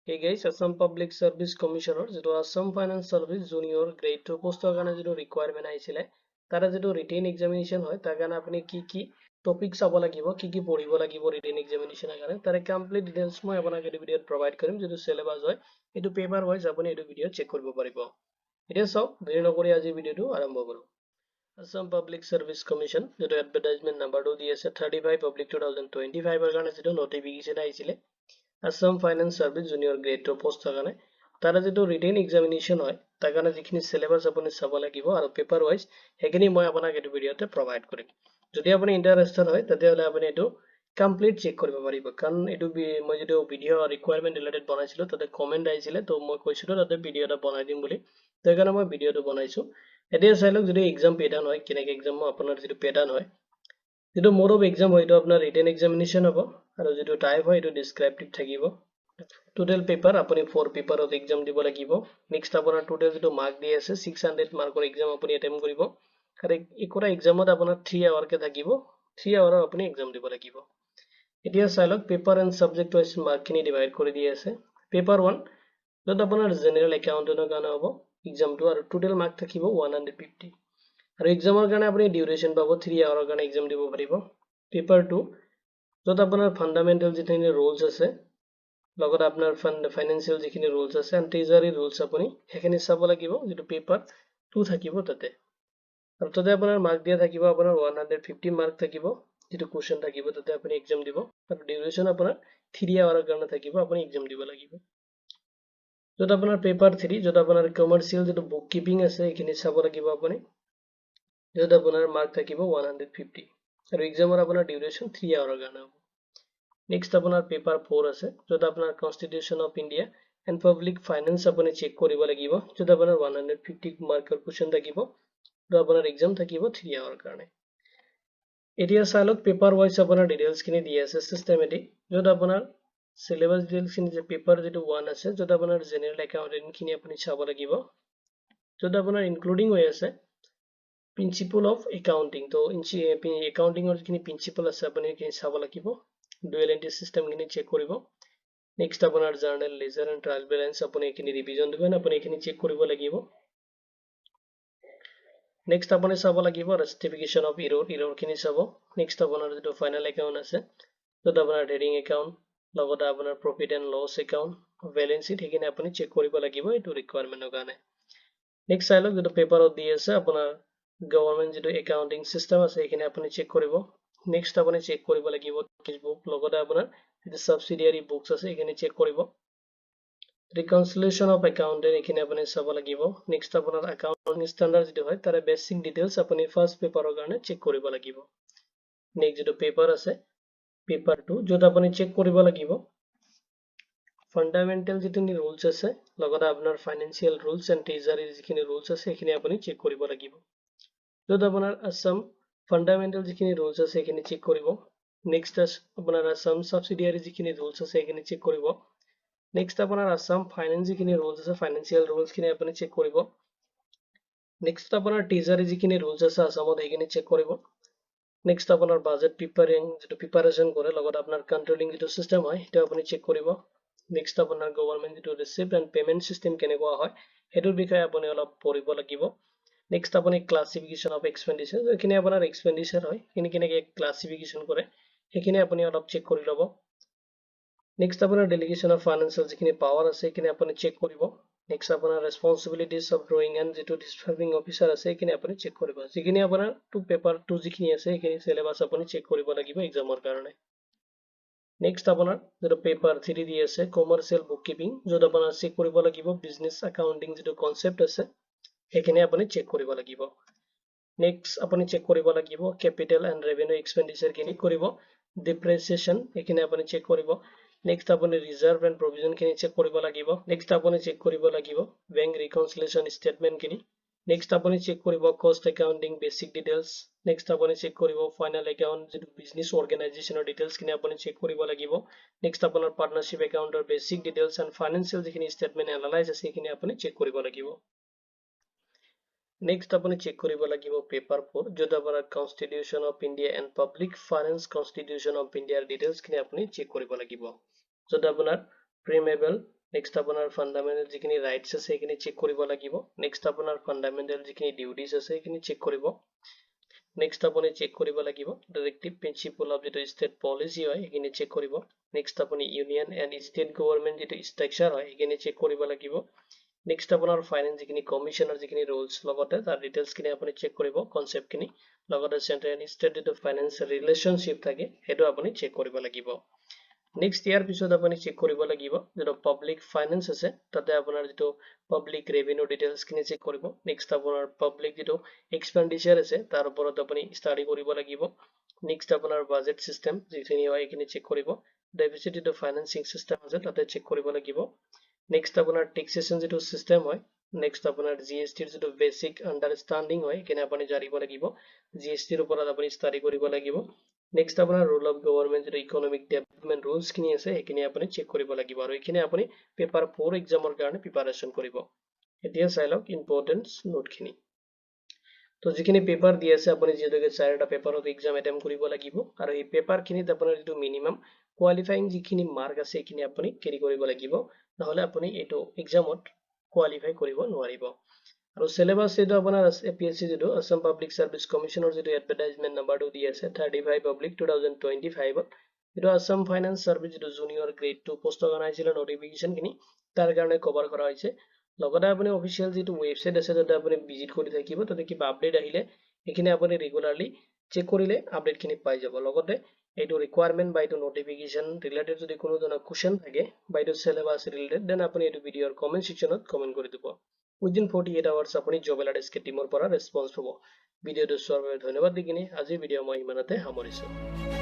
Hey guys, Assam Public Service Commissioner যেটো Assam Finance Service Junior Grade 2 পোস্টৰ কাৰণে যেটো requirement আহিছিলে তাৰে যেটো ৰিটেন এক্সামিনেশন হয় তাৰ কাৰণে আপুনি কি টপিক চাব লাগিব কি পঢ়িব লাগিব ৰিটেন এক্সামিনেশনৰ কাৰণে তাৰে কমপ্লিট ডিটেইলছ মই আপোনাক এই ভিডিঅত প্ৰভাইড কৰিম যেটো সিলেবাস হয় এটো পেপাৰ ওয়াইজ আপুনি এই ভিডিঅ চেক কৰিব পাৰিব এতিয়া চাওক দেৰি নকৰি আজি ভিডিঅটো আৰম্ভ কৰো Assam Public Service Commission যেটো এডভাৰটাইজমেন্ট নাম্বাৰটো দি আছে 35 পাব্লিক 2025 ৰ কাৰণে যেটো নোটিফিকেশন আহিছিলে Assam Finance Service Junior Grade 2 post কাৰণে তাৰে যেটো ৰিটেন এক্সামিনেশন হয় তাৰ কাৰণে যিখিনি সিলেবাস আপুনি চাব লাগিব আৰু পেপাৰ ওয়াইজ হেখিনি মই আপোনাক এই ভিডিঅতে প্ৰভাইড কৰিম যদি আপুনি ইন্টাৰেস্টেড হয় তেতিয়াহলে আপুনি এটো কমপ্লিট চেক কৰিব পাৰিব কাৰণ এটো মই যেটো ভিডিঅ ৰিকুৱাৰমেন্ট ৰিলেটেড বনাইছিলো তাতে কমেন্ট আহিছিলে তো মই কৈছিলো তাতে ভিডিঅ এটা বনাই দিম বুলি তাৰ কাৰণে মই ভিডিঅটো বনাইছো এতিয়া চাই লওক যদি এক্সাম পেটাৰ্ন হয় কেনেকৈ এক্সাম আপোনাৰ যেটো পেটাৰ্ন হয় যেটো মোড অফ এক্সাম হয়তো আপোনাৰ ৰিটেন এক্সামিনেশন হ'ব আৰু যেটো টাইপ হয় এটো ডেসক্ৰিপটিভ থাকিব টোটাল পেপাৰ আপুনি 4 পেপাৰত এক্সাম দিব লাগিব নেক্সট আপোনাৰ টোটাল যেটো মাৰ্ক দি আছে 600 মাৰ্কৰ এক্সাম আপুনি এটেম্প কৰিব আৰু ইকৰা এক্সামত আপোনাৰ 3 আৱাৰ কে থাকিব 3 আৱাৰৰ আপুনি এক্সাম দিব লাগিব এতিয়া চাই লওক পেপাৰ এণ্ড সাবজেক্ট ওয়াইজ মাৰ্কখিনি ডিভাইড কৰি দি আছে পেপাৰ 1 যত আপোনাৰ জেনাৰেল একাউন্টেন্টৰ কাৰণে হ'ব এক্সামটো আৰু টোটাল মাৰ্ক থাকিব 150 আৰু এক্সামৰ কাৰণে আপুনি ডিউৰেচন পাব 3 আৱাৰৰ কাৰণে এক্সাম দিব পাৰিব পেপাৰ 2 যত আপোনাৰ ফান্ডামেন্টাল যিখিনি ৰুলছ আছে লগত আপোনাৰ ফাইনান্সিয়াল যিখিনি ৰুলছ আছে এণ্ড ট্ৰেজাৰী ৰুলছ আপুনি হেখিনি চাব লাগিব যেটো পেপাৰ 2 থাকিব তাতে আৰু তাতে আপোনাৰ মাৰ্ক দিয়া থাকিব আপোনাৰ 150 মাৰ্ক থাকিব যেটো কোৱেশ্চন থাকিব তাতে আপুনি এক্সাম দিব আৰু ডিউৰেচন আপোনাৰ 3 আৱাৰৰ কাৰণে থাকিব আপুনি এক্সাম দিব লাগিব যত আপোনাৰ পেপাৰ 3 যত আপোনাৰ কমাৰ্শিয়াল যেটো বুক কিপিং আছে হেখিনি চাব লাগিব আপুনি যত আপোনাৰ মাৰ্ক থাকিব 150 আৰু এক্সামৰ আপোনাৰ ডিউৰেচন 3 আৱাৰৰ কাৰণে হ'ব নেক্সট আপোনাৰ পেপাৰ 4 আছে যত আপোনাৰ constitution of India and public finance আপুনি চেক কৰিব লাগিব যত আপোনাৰ 150 মাৰ্কৰ কোৱেশ্চন থাকিব আৰু আপোনাৰ এক্সাম থাকিব 3 আৱাৰৰ কাৰণে এতিয়া চালক পেপাৰ ওয়াইজ আপোনাৰ ডিটেইলছ খিনি দি আছে সিস্টেমেটিক যত আপোনাৰ সিলেবাস ডিটেইলছ খিনি যে পেপাৰ যেটো 1 আছে যত আপোনাৰ জেনাৰেল একাউন্টেন্ট খিনি আপুনি চাব লাগিব যত আপোনাৰ ইনক্লুডিং হৈ আছে প্ৰিন্সিপল অফ একাউন্টিং তো একাউন্টিংৰ যিখিনি প্ৰিন্সিপল আছে আপুনি কি চাব লাগিব ডুৱেল এন্ট্ৰি সিস্টেম খিনি চেক কৰিব নেক্সট আপোনাৰ journal ledger and trial balance আপুনি এখিনি ৰিভিজন দিবেন আপুনি এখিনি চেক কৰিব লাগিব নেক্সট আপুনি চাব লাগিব জাস্টিফিকেশন অফ এৰৰ খিনি চাব নেক্সট আপোনাৰ যেটো ফাইনাল একাউন্ট আছে যত আপোনাৰ ট্ৰেডিং একাউন্ট লগত আপোনাৰ profit and loss account balance sheet হেখিনি আপুনি চেক কৰিব লাগিব এটো ৰিকুৱাৰমেন্টৰ কাৰণে নেক্সট চাই লওক যেটো পেপাৰত দি আছে আপোনাৰ গভৰ্নমেন্ট যেটো একাউন্টিং সিস্টেম আছে হেখিনি আপুনি চেক কৰিব নেক্সট আপুনি চেক কৰিব লাগিব বুক লগতে আপোনাৰ যেটো সাবসিডিয়াৰি বুকস আছে হেখিনি চেক কৰিব reconciliation of account এখিনি আপুনি চাব লাগিব নেক্সট আপোনাৰ একাউন্টিং স্ট্যান্ডাৰ্ড যেটো হয় তাৰে বেসিক ডিটেইলছ আপুনি ফাৰ্স্ট পেপাৰৰ কাৰণে চেক কৰিব লাগিব নেক্সট যেটো পেপাৰ আছে পেপাৰ 2 যত আপুনি চেক কৰিব লাগিব ফান্ডামেন্টাল যিখিনি ৰুলছ আছে লগতে আপোনাৰ ফাইনান্সিয়াল ৰুলছ এণ্ড ট্ৰেজাৰী যিখিনি ৰুলছ আছে হেখিনি আপুনি চেক কৰিব লাগিব যত আপোনাৰ আসাম ফান্ডামেন্টাল যিখিনি ৰুলছ আছে হেখিনি চেক কৰিব নেক্সট আপোনাৰ আসাম সাবসিডিয়াৰি যিখিনি ৰুলছ আছে হেখিনি চেক কৰিব নেক্সট আপোনাৰ আসাম ফাইনান্স যিখিনি ৰুলছ আছে ফাইনান্সিয়াল ৰুলছ খিনি আপুনি চেক কৰিব নেক্সট আপোনাৰ ট্ৰেজাৰী যিখিনি ৰুলছ আছে আসামত হেখিনি চেক কৰিব নেক্সট আপোনাৰ বাজেট প্ৰিপেয়াৰিং যেটো প্ৰিপাৰেচন কৰে লগত আপোনাৰ কন্ট্ৰোলিং যেটো সিস্টেম হয় হেটো আপুনি চেক কৰিব নেক্সট আপোনাৰ গভৰ্নমেন্ট যেটো ৰিসিপ্ট এণ্ড পেমেন্ট সিস্টেম কেনেকুৱা হয় হেটোৰ বিষয়ে আপুনি অলপ পঢ়িব লাগিব নেক্সট আপুনি ক্লাসিফিকেশন অফ এক্সপেন্ডিচাৰ যেখিনি আপোনাৰ এক্সপেন্ডিচাৰ হয় হেখিনি কেনেকৈ ক্লাসিফিকেশন কৰে হেখিনি আপুনি অলপ চেক কৰি লব নেক্সট আপোনাৰ ডেলিগেশন অফ ফাইনান্সিয়াল যিখিনি পাৱাৰ আছে হেখিনি আপুনি চেক কৰিব নেক্সট আপোনাৰ ৰেসপন্সিবিলিটিজ অফ ড্ৰয়িং এণ্ড যেটো ডিসপাৰ্বিং অফিচাৰ আছে হেখিনি আপুনি চেক কৰিব যিখিনি আপোনাৰ টু পেপাৰ 2 যিখিনি আছে হেখিনি সিলেবাস আপুনি চেক কৰিব লাগিব এক্সামৰ কাৰণে নেক্সট আপোনাৰ যেটো পেপাৰ 3 দি আছে কমাৰ্শিয়াল বুক কিপিং যত আপোনাৰ চেক কৰিব লাগিব বিজনেস একাউন্টিং যেটো কনসেপ্ট আছে হেখিনি আপুনি চেক কৰিব লাগিব নেক্সট আপুনি চেক কৰিব লাগিব ক্যাপিটাল এণ্ড ৰেভিনিউ এক্সপেন্ডিচাৰ খিনি কৰিব ডিপ্ৰিচিয়েশন হেখিনি আপুনি চেক কৰিব নেক্সট আপুনি ৰিজাৰ্ভ এণ্ড প্ৰভিজন খিনি চেক কৰিব লাগিব নেক্সট আপুনি চেক কৰিব লাগিব বেংক ৰিকনসিলিয়েশন ষ্টেটমেন্ট খিনি নেক্সট আপুনি চেক কৰিব cost accounting basic details next আপুনি চেক কৰিব ফাইনাল একাউন্ট যেটো বিজনেস অৰ্গানাইজেশনৰ ডিটেইলছ খিনি আপুনি চেক কৰিব লাগিব নেক্সট আপোনাৰ পাৰ্টনাৰশ্বিপ একাউন্টৰ বেসিক ডিটেইলছ এণ্ড ফাইনান্সিয়াল যিখিনি ষ্টেটমেন্ট এনালাইজ আছে হেখিনি আপুনি চেক কৰিব লাগিব নেক্সট আপুনি চেক কৰিব লাগিব পেপাৰ 4 যত আপোনাৰ constitution of India and public finance constitution of ইন্ডিয়াৰ ডিটেইলছ খিনি আপুনি চেক কৰিব লাগিব যত আপোনাৰ প্ৰিমেবল নেক্সট আপোনাৰ ফাণ্ডামেণ্টেল যিখিনি ৰাইটছ আছে সেইখিনি চেক কৰিব লাগিব নেক্সট আপোনাৰ ফাণ্ডামেণ্টেল যিখিনি ডিউটিজ আছে সেইখিনি চেক কৰিব নেক্সট আপুনি চেক কৰিব লাগিব ডাইৰেক্টিভ প্ৰিন্সিপল অফ যেটো ষ্টেট পলিচি হয় সেইখিনি চেক কৰিব নেক্সট আপুনি ইউনিয়ন এণ্ড ষ্টেট গভৰ্ণমেণ্ট যেটো ষ্ট্ৰাকচাৰ হয় সেইখিনি চেক কৰিব লাগিব নেক্সট আপোনাৰ ফাইনেন্স যিখিনি কমিশনৰ যিখিনি ৰুলছ লগতে তাৰ ডিটেইলছখিনি আপুনি চেক কৰিব কনসেপ্টখিনি লগতে চেন্ট্ৰেল এণ্ড ষ্টেট যেটো ফাইনেন্স ৰিলেশনশ্বিপ থাকে সেইটো আপুনি চেক কৰিব লাগিব নেক্সট ইয়াৰ পিছত আপুনি চেক কৰিব লাগিব যেটো পাব্লিক ফাইনেন্স আছে তাতে আপোনাৰ যেটো পাব্লিক ৰেভিনিউ ডিটেইলছখিনি চেক কৰিব নেক্সট আপোনাৰ পাব্লিক যেটো এক্সপেন্ডিচাৰ আছে তাৰ ওপৰত আপুনি ষ্টাডি কৰিব লাগিব নেক্সট আপোনাৰ বাজেট সিস্টেম যিখিনি হয় এইখিনি চেক কৰিব ডেফিসিট যেটো ফাইনান্সিং সিস্টেম আছে তাতে চেক কৰিব লাগিব নেক্সট আপোনাৰ ট্যাক্সেশন যেটো সিস্টেম হয় নেক্সট আপোনাৰ জিএসটি যেটো বেসিক আন্ডাৰষ্টেণ্ডিং হয় কিনে আপুনি জানিব লাগিব জিএসটি ৰ ওপৰত আপুনি ষ্টাডি কৰিব লাগিব নেক্সট আপোনাৰ ৰুল অফ গভৰ্ণমেণ্ট যেটো ইকোনমিক ডেভেলপমেণ্ট ৰুলছ খিনি আছে সেইখিনি আপুনি চেক কৰিব লাগিব আৰু এইখিনি আপুনি পেপাৰ 4 এক্সামৰ কাৰণে প্ৰিপাৰেচন কৰিব এতিয়া চাই লওক ইম্পৰ্টেন্স নোট খিনি তো যিখিনি পেপাৰ দি আছে আপুনি যেটোকে চাৰিটা পেপাৰত এক্সাম এটেম্প কৰিব লাগিব আৰু এই পেপাৰ খিনিত আপোনাৰ যেটো মিনিমাম কোৱালিফাইং যিখিনি মাৰ্ক আছে সেইখিনি আপুনি কেৰি কৰিব লাগিব নহলে আপুনি এটো এক্সামত কোৱালিফাই কৰিব নোৱাৰিব আৰু সিলেবাস যেটো আপোনাৰ এপিএসসি যেটো আসাম পাব্লিক সাৰ্ভিস কমিশনৰ যেটো এডভাৰটাইজমেন্ট নাম্বাৰটো দি আছে 35 পাব্লিক 2025 এটো আসাম ফাইনান্স সাৰ্ভিস যেটো junior grade 2 post organisation notification খিনি তাৰ কাৰণে কভাৰ কৰা হৈছে লগতে আপুনি অফিশিয়াল যেটো ওয়েবসাইট আছে তাতে আপুনি ভিজিট কৰি থাকিব তাতে কিবা আপডেট আহিলে এখিনি আপুনি ৰেগুলাৰলি চেক কৰিলে আপডেট খিনি পাই যাব লগতে এইটো ৰিকোয়াৰমেন্ট বা এইটো নোটিফিকেশন ৰিলেটেড যদি কোনো ধৰণৰ কোৱেশ্চন থাকে বা এইটো সিলেবাস ৰিলেটেড দেন আপুনি এইটো ভিডিওৰ কমেন্ট সেকশনত কমেন্ট কৰি দিব উইদিন 48 আৱাৰ্ছ আপুনি জব এলাৰ্ট টিমৰ পৰা ৰেসপন্স পাব ভিডিওটো চোৱাৰ বাবে ধন্যবাদ দিকিনি আজিৰ ভিডিও মই ইমানতে সামৰিছো